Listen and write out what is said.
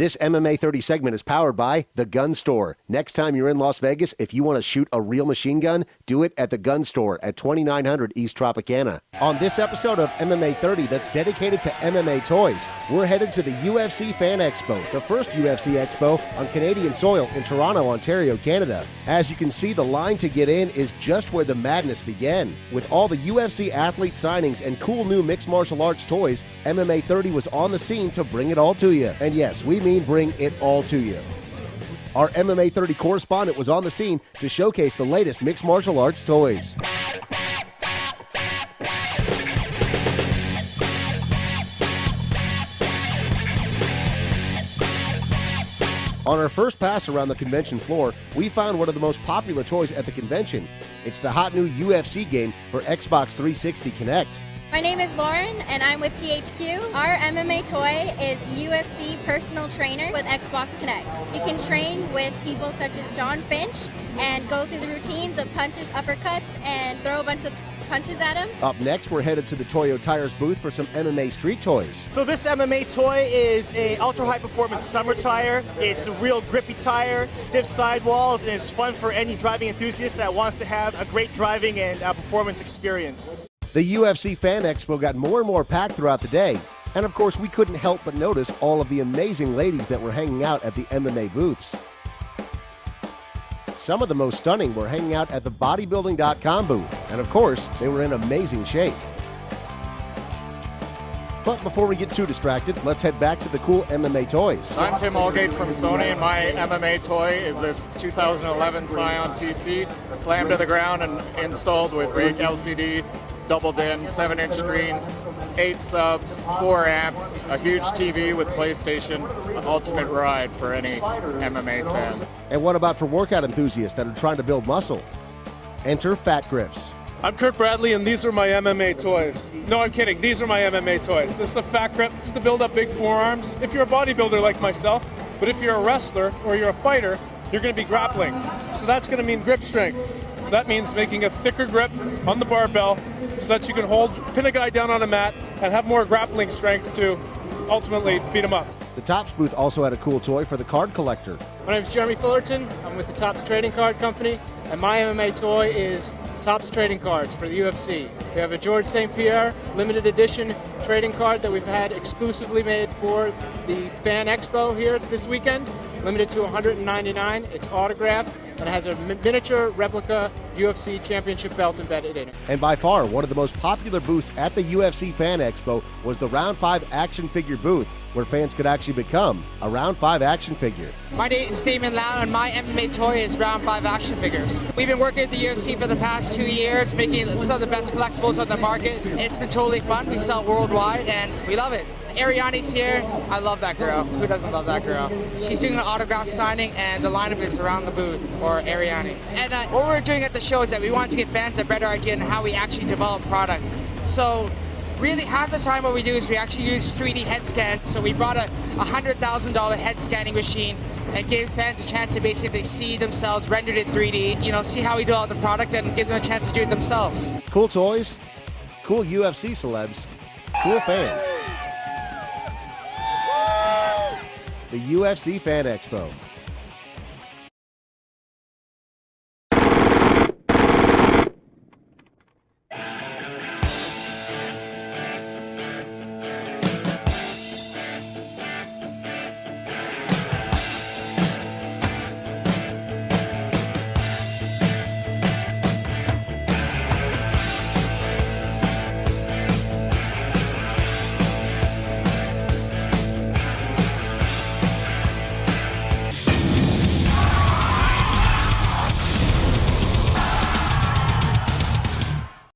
This MMA30 segment is powered by The Gun Store. Next time you're in Las Vegas, if you want to shoot a real machine gun, do it at The Gun Store at 2900 East Tropicana. On this episode of MMA30 that's dedicated to MMA toys, we're headed to the UFC Fan Expo, the first UFC Expo on Canadian soil in Toronto, Ontario, Canada. As you can see, the line to get in is just where the madness began. With all the UFC athlete signings and cool new mixed martial arts toys, MMA30 was on the scene to bring it all to you. And yes, we mean bring it all to you. Our MMA30 correspondent was on the scene to showcase the latest mixed martial arts toys. On our first pass around the convention floor, we found one of the most popular toys at the convention. It's the hot new UFC game for Xbox 360 Kinect. My name is Lauren, and I'm with THQ. Our MMA toy is UFC Personal Trainer with Xbox Kinect. You can train with people such as John Finch and go through the routines of punches, uppercuts, and throw a bunch of punches at him. Up next, we're headed to the Toyo Tires booth for some MMA street toys. So this MMA toy is a ultra high performance summer tire. It's a real grippy tire, stiff sidewalls, and it's fun for any driving enthusiast that wants to have a great driving and performance experience. The UFC Fan Expo got more and more packed throughout the day. And of course, we couldn't help but notice all of the amazing ladies that were hanging out at the MMA booths. Some of the most stunning were hanging out at the bodybuilding.com booth. And of course, they were in amazing shape. But before we get too distracted, let's head back to the cool MMA toys. I'm Tim Allgate from Sony, and my MMA toy is this 2011 Scion TC, slammed to the ground and installed with big LCD, doubled-in, 7-inch screen, 8 subs, 4 amps, a huge TV with PlayStation, an ultimate ride for any MMA fan. And what about for workout enthusiasts that are trying to build muscle? Enter Fat Grips. I'm Kurt Bradley, and these are my MMA toys. No, I'm kidding. These are my MMA toys. This is a Fat Grip. It's to build up big forearms. If you're a bodybuilder like myself, but if you're a wrestler or you're a fighter, you're going to be grappling. So that's going to mean grip strength. So that means making a thicker grip on the barbell so that you can pin a guy down on a mat and have more grappling strength to ultimately beat him up. The Topps booth also had a cool toy for the card collector. My name is Jeremy Fullerton. I'm with the Topps Trading Card Company, and my MMA toy is Topps Trading Cards for the UFC. We have a George St. Pierre limited edition trading card that we've had exclusively made for the Fan Expo here this weekend, limited to 199. It's autographed and it has a miniature replica UFC championship belt embedded in it. And by far, one of the most popular booths at the UFC Fan Expo was the Round 5 action figure booth, where fans could actually become a Round 5 action figure. My name is Damon Lau, and my MMA toy is Round 5 action figures. We've been working at the UFC for the past 2 years, making some of the best collectibles on the market. It's been totally fun. We sell worldwide, and we love it. Ariani's here. I love that girl. Who doesn't love that girl? She's doing an autograph signing, and the lineup is around the booth for Ariani. And what we're doing at the show is that we want to give fans a better idea on how we actually develop product. So really, half the time what we do is we actually use 3D head scan. So we brought a $100,000 head scanning machine and gave fans a chance to basically see themselves rendered in 3D, see how we develop the product and give them a chance to do it themselves. Cool toys, cool UFC celebs, cool fans. The UFC Fan Expo.